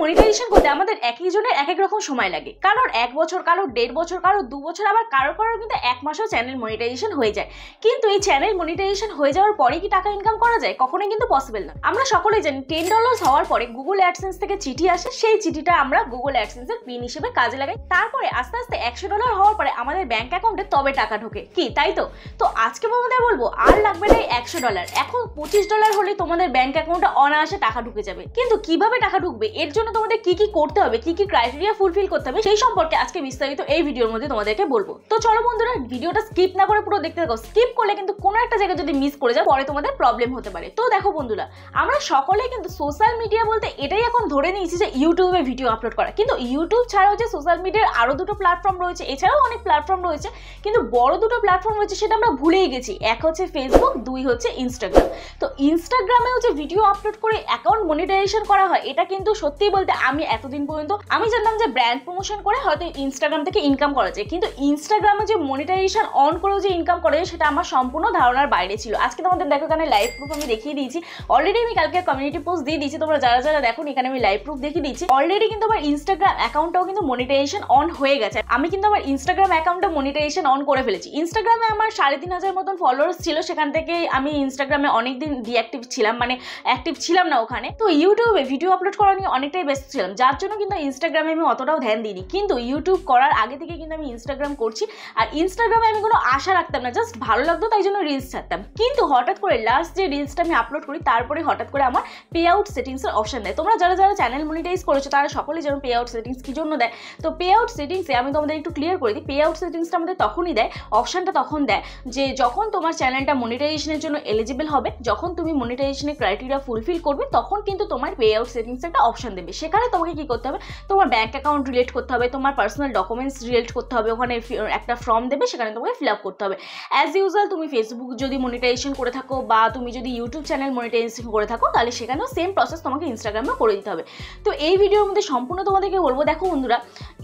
Monetization করতে আমাদের একজনের এক এক রকম সময় লাগে, কারোর 1 বছর, কারোর 1.5 বছর, কারোর 2 বছর, আবার কারোর কিন্তু 1 মাসেও চ্যানেল মনিটাইজেশন হয়ে যায়। কিন্তু এই চ্যানেল মনিটাইজেশন হয়ে যাওয়ার পরে কি টাকা ইনকাম করা যায়? কখনোই কিন্তু পসিবল না। আমরা সকলেই জানি $10 হওয়ার পরে গুগল অ্যাডসেন্স থেকে চিঠি আসে, সেই চিঠিটা আমরা গুগল অ্যাডসেন্সের পিন হিসেবে কাজে লাগাই। তারপরে আস্তে আস্তে $100 হওয়ার পরে আমাদের ব্যাংক অ্যাকাউন্টে তবে টাকা ঢোকে, কি তাই তো? তো আজকে তোমাদের বলবো আর লাগবে না $100, এখন $25 হলে তোমাদের ব্যাংক অ্যাকাউন্টে অনায়াসে টাকা ঢুকে যাবে। কিন্তু কিভাবে টাকা ঢুকবে, এর জন্য তোমাদের কি কি করতে হবে, কি কি ক্রাইটেরিয়া ফুলফিল করতে হবে, সেই সম্পর্কে আজকে বিস্তারিত এই ভিডিওর মধ্যে তোমাদেরকে বলবো। তো চলো বন্ধুরা, ভিডিওটা স্কিপ না করে পুরো দেখতে থাকো। স্কিপ করলে কিন্তু কোনো একটা জায়গা যদি মিস করে যাও পরে তোমাদের প্রবলেম হতে পারে। তো দেখো বন্ধুরা, আমরা সকলে কিন্তু সোশ্যাল মিডিয়া বলতে এটাই এখন ধরে নিয়েছি যে ইউটিউবে ভিডিও আপলোড করা, কিন্তু ইউটিউব ছাড়াও যে সোশ্যাল মিডিয়ার আরো দুটো প্ল্যাটফর্ম রয়েছে, এছাড়াও অনেক প্ল্যাটফর্ম রয়েছে, কিন্তু বড় দুটো প্ল্যাটফর্ম রয়েছে সেটা আমরা ভুলেই গেছি। এক হচ্ছে ফেসবুক, দুই হচ্ছে ইনস্টাগ্রাম। তো ইনস্টাগ্রামেও যে ভিডিও আপলোড করে অ্যাকাউন্ট মনিটাইজেশন করা হয়, এটা কিন্তু সত্যি বলতে আমি এতদিন পর্যন্ত আমি জানতাম যে ব্র্যান্ড প্রমোশন করে হয়তো ইনস্টাগ্রাম থেকে ইনকাম করা যায়, কিন্তু ইনস্টাগ্রামে যে মনিটাইজেশন অন করেও যে ইনকাম করা যায় সেটা আমার সম্পূর্ণ ধারণার বাইরে ছিল। আজকে তোমাদের দেখো এখানে লাইভ প্রুফ আমি দেখিয়ে দিয়েছি। অলরেডি আমি কালকে কমিউনিটি পোস্ট দিয়ে দিয়েছি, তোমরা যারা যারা দেখো এখানে আমি লাইভ প্রুফ দেখিয়ে দিয়েছি। অলরেডি কিন্তু আমার ইনস্টাগ্রাম অ্যাকাউন্টটাও কিন্তু মনিটাইজেশন অন হয়ে গেছে। আমি কিন্তু আমার ইনস্টাগ্রাম অ্যাকাউন্টটা মনিটাইজেশন অন করে ফেলেছি। ইনস্টাগ্রামে আমার 3,500 মতন ফলোয়ার্স ছিল, সেখান থেকে আমি ইনস্টাগ্রামে অনেকদিন ডিঅ্যাক্টিভ ছিলাম, মানে অ্যাক্টিভ ছিলাম না ওখানে। তো ইউটিউবে ভিডিও আপলোড করা নিয়ে অনেকটাই ব্যস্ত ছিলাম, যার জন্য কিন্তু ইনস্টাগ্রামে আমি অতটাও ধ্যান দিইনি। কিন্তু ইউটিউব করার আগে থেকে কিন্তু আমি ইনস্টাগ্রাম করছি, আর ইনস্টাগ্রামে আমি কোনো আশা রাখতাম না, জাস্ট ভালো লাগতো তাই জন্য রিলস ছাড়তাম। কিন্তু হঠাৎ করে লাস্ট যে রিলসটা আমি আপলোড করি তারপরে হঠাৎ করে আমার পে আউট সেটিংসের অপশন দেয়। তোমরা যারা যারা চ্যানেল মনিটাইজ করেছো তারা সকলেই যেন পে আউট সেটিংস কি জন্য দেয়। তো পে আউট সেটিংসে আমি তোমাদের একটু ক্লিয়ার করে দিই। পে আউট সেটিংসটা আমাদের তখনই দেয়, অপশনটা তখন দেয় যে যখন তোমার চ্যানেলটা মনিটাইজেশনের জন্য এলিজিবল হবে, যখন তুমি মনিটাইজেশনের ক্রাইটেরিয়া ফুলফিল করবে, তখন কিন্তু তোমার পে আউট সেটিংস একটা অপশন দেবে। সেখানে তোমাকে কি করতে হবে, তোমার ব্যাংক অ্যাকাউন্ট রিলেট করতে হবে, তোমার পার্সোনাল ডকুমেন্টস রিলেট করতে হবে, ওখানে একটা ফর্ম দেবে, সেখানে তোমাকে ফিল আপ করতে হবে। অ্যাজ ইউজুয়াল তুমি ফেসবুক যদি মনিটাইজেশন করে থাকো বা তুমি যদি ইউটিউব চ্যানেল মনিটাইজেশন করে থাকো, তাহলে সেখানেও সেম প্রসেস তোমাকে ইনস্টাগ্রামে করে দিতে হবে। তো এই ভিডিওর মধ্যে সম্পূর্ণ তোমাদেরকে বলবো। দেখো বন্ধুরা,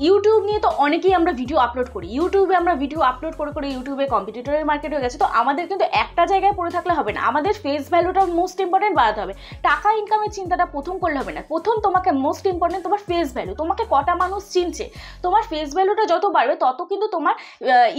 ইউটিউব নিয়ে তো অনেকেই আমরা ভিডিও আপলোড করি, ইউটিউবে আমরা ভিডিও আপলোড করে করে ইউটিউবে কম্পিটিটরের মার্কেট হয়ে গেছে। তো আমাদের কিন্তু একটা জায়গায় পড়ে থাকলে হবে না, আমাদের ফেস ভ্যালুটা মোস্ট ইম্পর্টেন্ট বাড়াতে হবে। টাকা ইনকামের চিন্তাটা প্রথম করলে হবে না, প্রথম তোমাকে মোস্ট ইম্পর্টেন্ট তোমার ফেস ভ্যালু, তোমাকে কটা মানুষ চিনছে। তোমার ফেস ভ্যালুটা যত বাড়বে তত কিন্তু তোমার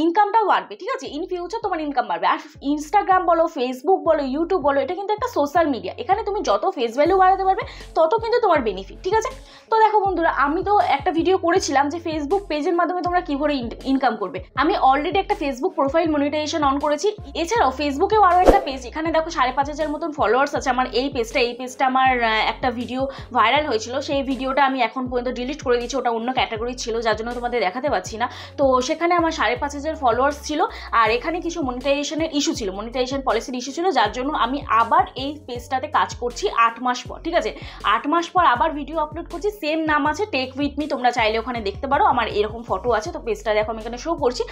ইনকামটাও বাড়বে, ঠিক আছে? ইন ফিউচার তোমার ইনকাম বাড়বে। আর ইনস্টাগ্রাম বলো, ফেসবুক বলো, ইউটিউব বলো, এটা কিন্তু একটা সোশ্যাল মিডিয়া, এখানে তুমি যত ফেস ভ্যালু বাড়াতে পারবে তত কিন্তু তোমার বেনিফিট, ঠিক আছে? তো দেখো বন্ধুরা, আমি তো একটা ভিডিও করেছিলাম যে ফেসবুক পেজের মাধ্যমে তোমরা কি করে ইনকাম করবে। আমি অলরেডি একটা ফেসবুক প্রোফাইল মনিটাইজেশন অন করেছি। এছাড়াও ফেসবুকেও আরও একটা পেজ, এখানে দেখো 5,500 মতন ফলোয়ার্স আছে আমার। এই পেজটা আমার একটা ভিডিও ভাইরাল হয়েছিল, সেই ভিডিওটা আমি এখন পর্যন্ত ডিলিট করে দিয়েছি, ওটা অন্য ক্যাটাগরি ছিল যার জন্য তোমাদের দেখাতে পাচ্ছি না। তো সেখানে আমার 5,500 ফলোয়ার্স ছিল, আর এখানে কিছু মনিটাইজেশনের ইস্যু ছিল, মনিটাইজেশন পলিসির ইস্যু ছিল, যার জন্য আমি আবার এই পেজটাতে কাজ করছি 8 মাস পর, ঠিক আছে? 8 মাস পর আবার ভিডিও আপলোড করছি, সেম নাম আছে টেক উইথ মি, তোমরা চাইলে ওখানে দেখতে পারো, আমার এরকম ফটো আছে। তো পেজটা দেখো আমি এখানে শো করছি।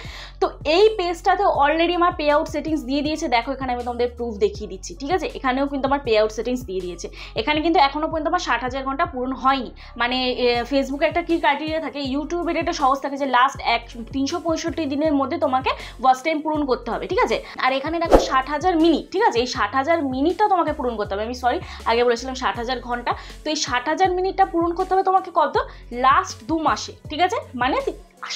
তো এই পেজটাতে অলরেডি আমার পে আউট সেটিংস দিয়ে দিয়েছে, দেখো এখানে আমি তোমাদের প্রুফ দেখিয়ে দিচ্ছি, ঠিক আছে? এখানেও কিন্তু আমার পে আউট সেটিংস দিয়ে দিয়েছে। এখানে কিন্তু এখনো পর্যন্ত আমার 60,000 ঘন্টা পূরণ হয়নি। মানে ফেসবুকে একটা কি ক্রাইটেরিয়া থাকে, ইউটিউবের একটা সহজ থাকে যে লাস্ট 365 দিনের মধ্যে তোমাকে ওয়াচ টাইম পূরণ করতে হবে, ঠিক আছে? আর এখানে দেখো 60,000 মিনিট, ঠিক আছে? এই 60,000 মিনিটটা তোমাকে পূরণ করতে হবে। আমি সরি, আগে বলেছিলাম 60,000 ঘন্টা। তো এই 60,000 মিনিটটা পূরণ করতে হবে তোমাকে কত, লাস্ট 2 মাসে, ঠিক আছে? মানে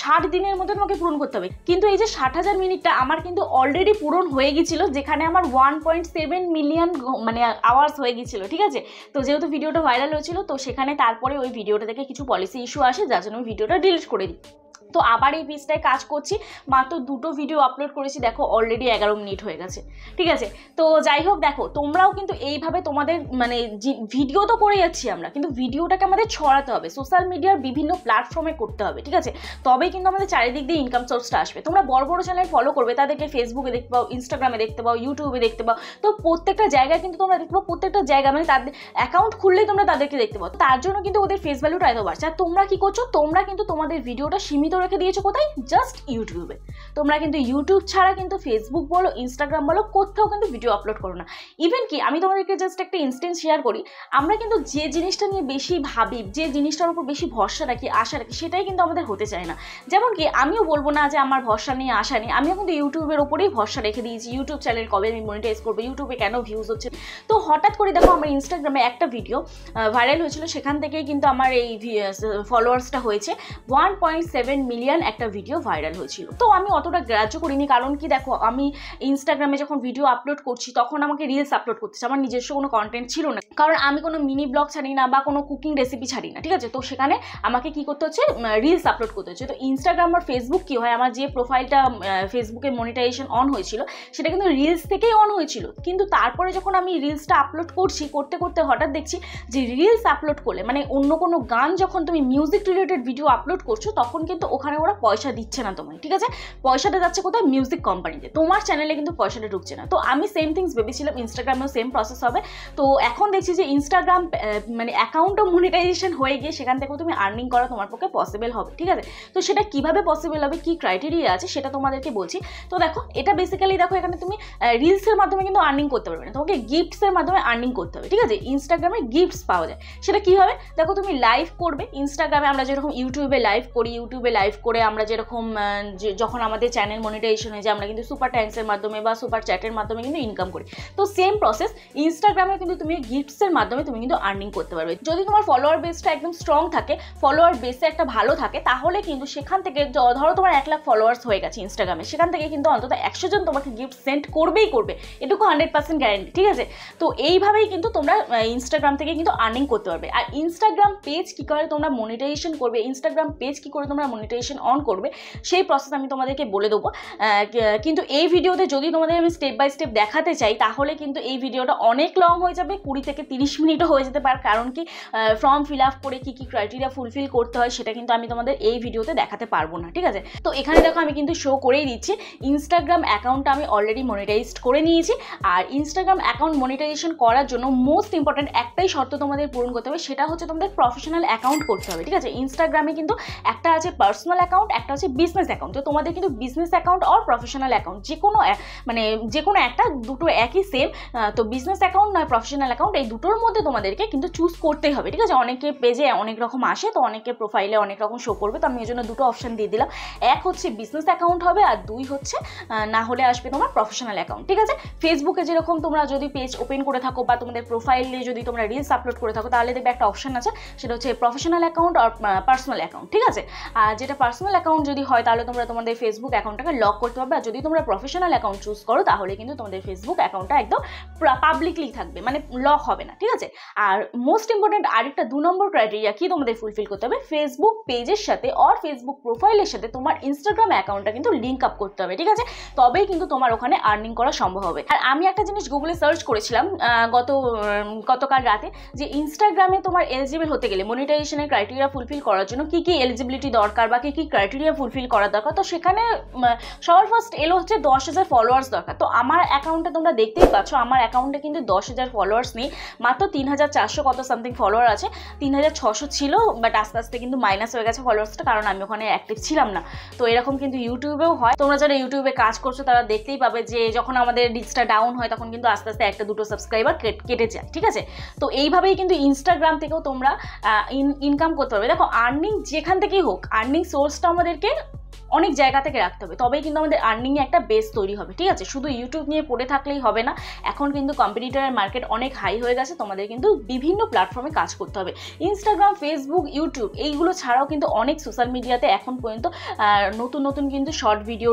60 দিনের মধ্যে তোমাকে পূরণ করতে হবে। কিন্তু এই যে 60,000 মিনিটটা আমার কিন্তু অলরেডি পূরণ হয়ে গিয়েছিল, যেখানে আমার 1.7 মিলিয়ন মানে আওয়ার্স হয়ে গিয়েছিল, ঠিক আছে? তো যেহেতু ভিডিওটা ভাইরাল হয়েছিল, তো সেখানে তারপরে ওই ভিডিওটা থেকে কিছু পলিসি ইস্যু আসে, যার জন্য আমি ভিডিওটা ডিলিট করে দিই। তো আবার এই পেজটায় কাজ করছি, মাত্র 2টো ভিডিও আপলোড করেছি, দেখো অলরেডি 11 মিনিট হয়ে গেছে, ঠিক আছে? তো যাই হোক, দেখো তোমরাও কিন্তু এইভাবে তোমাদের মানে ভিডিও তো করে যাচ্ছি আমরা, কিন্তু ভিডিওটাকে আমাদের ছড়াতে হবে, সোশ্যাল মিডিয়ার বিভিন্ন প্ল্যাটফর্মে করতে হবে, ঠিক আছে? তবেই কিন্তু আমাদের চারিদিক দিয়ে ইনকাম সোর্সটা আসবে। তোমরা বড় বড় চ্যানেল ফলো করবে, তাদেরকে ফেসবুকে দেখতে পাও, ইনস্টাগ্রামে দেখতে পাও, ইউটিউবে দেখতে পাও। তো প্রত্যেকটা জায়গায় কিন্তু তোমরা দেখতে পাও, প্রত্যেকটা জায়গা মানে তাদের অ্যাকাউন্ট খুললেই তোমরা তাদেরকে দেখতে পাও। তার জন্য কিন্তু ওদের ফেস ভ্যালুটা এত বাড়ছে। আর তোমরা কি করছো, তোমরা কিন্তু তোমাদের ভিডিওটা সীমিত রেখে দিয়েছো কোথায়? জাস্ট ইউটিউবে। তোমরা কিন্তু ইউটিউব ছাড়া কিন্তু ফেসবুক বলো, ইনস্টাগ্রাম বলো, কোথাও কিন্তু ভিডিও আপলোড করো না। ইভেন কি আমি তোমাদেরকে জাস্ট একটা ইনস্টেন্স শেয়ার করি, আমরা কিন্তু যে জিনিসটা নিয়ে বেশি ভাবি, যে জিনিসটার উপর বেশি ভরসা রাখি, আশা রাখি, সেটাই কিন্তু আমাদের হতে চায় না। যেমন কি আমিও বলবো না যে আমার ভরসা নিয়ে আশা নেই, আমিও কিন্তু ইউটিউবের ওপরেই ভরসা রেখে দিয়েছি। ইউটিউব চ্যানেল কবে আমি মনিটাইজ করবো, ইউটিউবে কেন ভিউজ হচ্ছে। তো হঠাৎ করে দেখো আমার ইনস্টাগ্রামে একটা ভিডিও ভাইরাল হয়েছিল, সেখান থেকেই কিন্তু আমার এই ফলোয়ার্সটা হয়েছে 1.7 মিলিয়ন। একটা ভিডিও ভাইরাল হয়েছিল। তো আমি অতটা গ্রাহ্য করিনি, কারণ কি দেখো আমি ইনস্টাগ্রামে যখন ভিডিও আপলোড করছি তখন আমাকে রিলস আপলোড করতেছে, আমার নিজস্ব কোনো কন্টেন্ট ছিল না, কারণ আমি কোনো মিনি ব্লগ ছাড়ি না বা কোনো কুকিং রেসিপি ছাড়ি না, ঠিক আছে। তো সেখানে আমাকে কি করতে হচ্ছে, রিলস আপলোড করতে হচ্ছে। তো ইনস্টাগ্রাম আর ফেসবুক কি হয়, আমার যে প্রোফাইলটা ফেসবুকে মনিটাইজেশন অন হয়েছিল সেটা কিন্তু রিলস থেকেই অন হয়েছিল, কিন্তু তারপরে যখন আমি রিলসটা আপলোড করছি, করতে করতে হঠাৎ দেখছি যে রিলস আপলোড করলে মানে অন্য কোনো গান যখন তুমি মিউজিক রিলেটেড ভিডিও আপলোড করছো তখন কিন্তু ওখানে ওরা পয়সা দিচ্ছে না তোমায়, ঠিক আছে। পয়সাটা যাচ্ছে কোথায়? মিউজিক কোম্পানিতে, তোমার চ্যানেলে কিন্তু পয়সাটা ঢুকছে না। তো আমি সেম থিংস ভেবেছিলাম ইনস্টাগ্রামেও সেম প্রসেস হবে। তো এখন দেখছি যে ইনস্টাগ্রাম মানে অ্যাকাউন্টও মনিটাইজেশন হয়ে গিয়ে সেখান থেকেও তুমি আর্নিং করা তোমার পক্ষে পসিবল হবে, ঠিক আছে। তো সেটা কিভাবে পসিবল হবে, কি ক্রাইটেরিয়া আছে সেটা তোমাদেরকে বলছি। তো দেখো এটা বেসিক্যালি দেখো এখানে তুমি রিলসের মাধ্যমে কিন্তু আর্নিং করতে পারবে না, তোমাকে গিফটসের মাধ্যমে আর্নিং করতে হবে, ঠিক আছে। ইনস্টাগ্রামে গিফটস পাওয়া যায়, সেটা কি হবে দেখো, তুমি লাইভ করবে ইনস্টাগ্রামে, আমরা যেরকম ইউটিউবে লাইভ করি, ইউটিউবে লাইভ করে আমরা যেরকম যখন আমাদের চ্যানেল মনিটাইজেশন হয়ে যায় আমরা কিন্তু সুপার থ্যাঙ্কসের মাধ্যমে বা সুপার চ্যাটের মাধ্যমে কিন্তু ইনকাম করি। তো সেম প্রসেস ইনস্টাগ্রামে কিন্তু তুমি গিফটসের মাধ্যমে তুমি কিন্তু আর্নিং করতে পারবে। যদি তোমার ফলোয়ার বেসটা একদম স্ট্রং থাকে, ফলোয়ার বেসে একটা ভালো থাকে, তাহলে কিন্তু সেখান থেকে ধরো তোমার 1 লাখ ফলোয়ার্স হয়ে গেছে ইনস্টাগ্রামে, সেখান থেকে কিন্তু অন্তত 100 জন তোমাকে গিফট সেন্ড করবেই করবে, এটুকু 100% গ্যারেন্টি, ঠিক আছে। তো এইভাবেই কিন্তু তোমরা ইনস্টাগ্রাম থেকে কিন্তু আর্নিং করতে পারবে। আর ইনস্টাগ্রাম পেজ কী করে তোমরা মনিটাইজেশন করবে, ইনস্টাগ্রাম পেজ কী করে তোমরা মনিটাইজেশন অন করবে, সেই প্রসেস আমি তোমাদেরকে বলে দেবো। কিন্তু এই ভিডিওতে যদি তোমাদের আমি স্টেপ বাই স্টেপ দেখাতে চাই তাহলে কিন্তু এই ভিডিওটা অনেক লং হয়ে যাবে, 20 থেকে 30 মিনিটও হয়ে যেতে পারে, কারণ কি ফর্ম ফিল আপ করে কী কী ক্রাইটেরিয়া ফুলফিল করতে হয় সেটা কিন্তু আমি তোমাদের এই ভিডিওতে দেখাতে পারবো না, ঠিক আছে। তো এখানে দেখো আমি কিন্তু শো করেই দিচ্ছি ইনস্টাগ্রাম অ্যাকাউন্টটা আমি অলরেডি মনিটাইজড করে নিয়েছি। আর ইনস্টাগ্রাম অ্যাকাউন্ট মনিটাইজেশন করার জন্য মোস্ট ইম্পর্টেন্ট একটাই শর্ত তোমাদের পূরণ করতে হবে, সেটা হচ্ছে তোমাদের প্রফেশনাল অ্যাকাউন্ট করতে হবে, ঠিক আছে। ইনস্টাগ্রামে কিন্তু একটা আছে পার্সোনাল অ্যাকাউন্ট, একটা হচ্ছে বিজনেস অ্যাকাউন্ট। তো তোমাদের কিন্তু বিজনেস অ্যাকাউন্ট আর প্রফেশনাল অ্যাকাউন্ট যে কোনো একটা, দুটো একই সেম। তো বিজনেস অ্যাকাউন্ট নয় প্রফেশনাল অ্যাকাউন্ট, এই দুটোর মধ্যে তোমাদেরকে কিন্তু চুজ করতেই হবে, ঠিক আছে। অনেকের পেজে অনেক রকম আসে, তো অনেকের প্রোফাইলে অনেক রকম শো করবে, তো আমি এই জন্য দুটো অপশন দিয়ে দিলাম। এক হচ্ছে বিজনেস অ্যাকাউন্ট হবে, আর 2 হচ্ছে না হলে আসবে তোমার প্রফেশনাল অ্যাকাউন্ট, ঠিক আছে। ফেসবুকে যেরকম তোমরা যদি পেজ ওপেন করে থাকো বা তোমাদের প্রোফাইলে যদি তোমরা রিলস আপলোড করে থাকো, তাহলে দেখবে একটা অপশন আছে, সেটা হচ্ছে প্রফেশনাল অ্যাকাউন্ট আর পার্সোনাল অ্যাকাউন্ট, ঠিক আছে। আর যেটা পার্সোনাল অ্যাকাউন্ট যদি হয় তাহলে তোমরা তোমাদের ফেসবুক অ্যাকাউন্টটাকে লক করতে পারবে, আর যদি তোমরা প্রফেশনাল অ্যাকাউন্ট চুজ করো তাহলে কিন্তু তোমাদের ফেসবুক অ্যাকাউন্টটা একদম পাবলিকলি থাকবে, মানে লক হবে না, ঠিক আছে। আর মোস্ট ইম্পর্টেন্ট আরেকটা 2 নম্বর ক্রাইটেরিয়া কি তোমাদের ফুলফিল করতে হবে, ফেসবুক পেজের সাথে আর ফেসবুক প্রোফাইলের সাথে তোমার ইনস্টাগ্রাম অ্যাকাউন্টটা কিন্তু লিঙ্ক আপ করতে হবে, ঠিক আছে। তবেই কিন্তু তোমার ওখানে আর্নিং করা সম্ভব হবে। আর আমি একটা জিনিস গুগলে সার্চ করেছিলাম গতকাল রাতে, যে ইনস্টাগ্রামে তোমার এলিজিবল হতে গেলে মনিটাইজেশনের ক্রাইটেরিয়া ফুলফিল করার জন্য কি কি এলিজিবিলিটি দরকার বা কি কি ক্রাইটেরিয়া ফুলফিল করা দরকার। তো সেখানে সবার ফার্স্ট এলো হচ্ছে 10,000 ফলোয়ার্স দরকার। তো আমার অ্যাকাউন্টে তোমরা দেখতেই পাচ্ছ, আমার অ্যাকাউন্টে কিন্তু 10,000 ফলোয়ার্স নেই, মাত্র 3,400 কত সামথিং ফলোয়ার আছে। 3,600 ছিল, বাট আস্তে আস্তে কিন্তু মাইনাস হয়ে গেছে ফলোয়ার্সটা, কারণ আমি ওখানে অ্যাক্টিভ ছিলাম না। তো এরকম কিন্তু ইউটিউবেও হয়, তোমরা যারা ইউটিউবে কাজ করছো তারা দেখতেই পাবে যে যখন আমাদের রিচটা ডাউন হয় তখন কিন্তু আস্তে আস্তে 1-2 সাবস্ক্রাইবার কেটে যায়, ঠিক আছে। তো এইভাবেই কিন্তু ইনস্টাগ্রাম থেকেও তোমরা ইনকাম করতে পারবে। দেখো আর্নিং যেখান থেকেই হোক, আর্নিং সোর্সটা আমাদেরকে অনেক জায়গা থেকে রাখতে হবে, তবেই কিন্তু আমাদের আর্নিংয়ে একটা বেস তৈরি হবে, ঠিক আছে। শুধু ইউটিউব নিয়ে পড়ে থাকলেই হবে না, এখন কিন্তু কম্পিটিটরের মার্কেট অনেক হাই হয়ে গেছে, তোমাদের কিন্তু বিভিন্ন প্ল্যাটফর্মে কাজ করতে হবে। ইনস্টাগ্রাম, ফেসবুক, ইউটিউব এইগুলো ছাড়াও কিন্তু অনেক সোশ্যাল মিডিয়াতে এখন পর্যন্ত নতুন নতুন কিন্তু শর্ট ভিডিও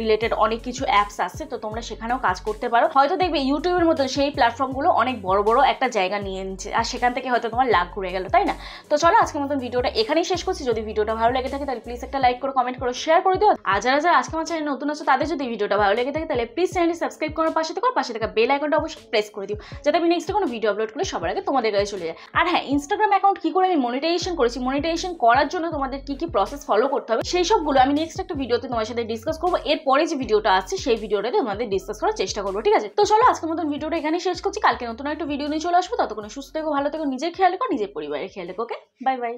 রিলেটেড অনেক কিছু অ্যাপস আসছে, তো তোমরা সেখানেও কাজ করতে পারো। হয়তো দেখবে ইউটিউবের মতো সেই প্ল্যাটফর্মগুলো অনেক বড় বড় একটা জায়গা নিয়ে নিচ্ছে, আর সেখান থেকে হয়তো তোমার লাভ ঘুরে গেল, তাই না। তো চলো আজকের মতন ভিডিওটা এখানেই শেষ করছি। যদি ভিডিওটা ভালো লেগে থাকে তাহলে প্লিজ একটা লাইক করো, কমেন্ট করো, শেয়ার করে দিও। আর যারা যারা আজকে আমার চ্যানেলে নতুন আছো তাদের যদি ভিডিওটা ভালো লেগে থাকে তাহলে প্লিজ চ্যানেলটি সাবস্ক্রাইব করার পাশে থাকা বেল আইকনটা অবশ্যই প্রেস করে দিও, যাতে আমি নেক্সট কোনো ভিডিও আপলোড করলে সবার আগে তোমাদের কাছে চলে যায়। আর হ্যাঁ, ইনস্টাগ্রাম অ্যাকাউন্ট কি করে আমি মনিটাইজেশন করেছি, মনিটাইজেশন করার জন্য তোমাদের কি কি প্রসেস ফলো করতে হবে সেই সবগুলো আমি নেক্সট একটা ভিডিওতে তোমার সাথে ডিসকাস করবো। এরপরে যে ভিডিওটা আসছে সেই ভিডিওটাতে তোমাদের ডিসকাস করার চেষ্টা করবো, ঠিক আছে। তো চলো আজকের মতন ভিডিওটা এখানেই শেষ করছি, কালকে নতুন একটা ভিডিও নিয়ে চলে আসবো। ততক্ষণ সুস্থ থেকো, ভালো থেকো, নিজের খেয়াল রেখো, নিজের পরিবারের খেয়াল রেখো। ওকে, বাই বাই।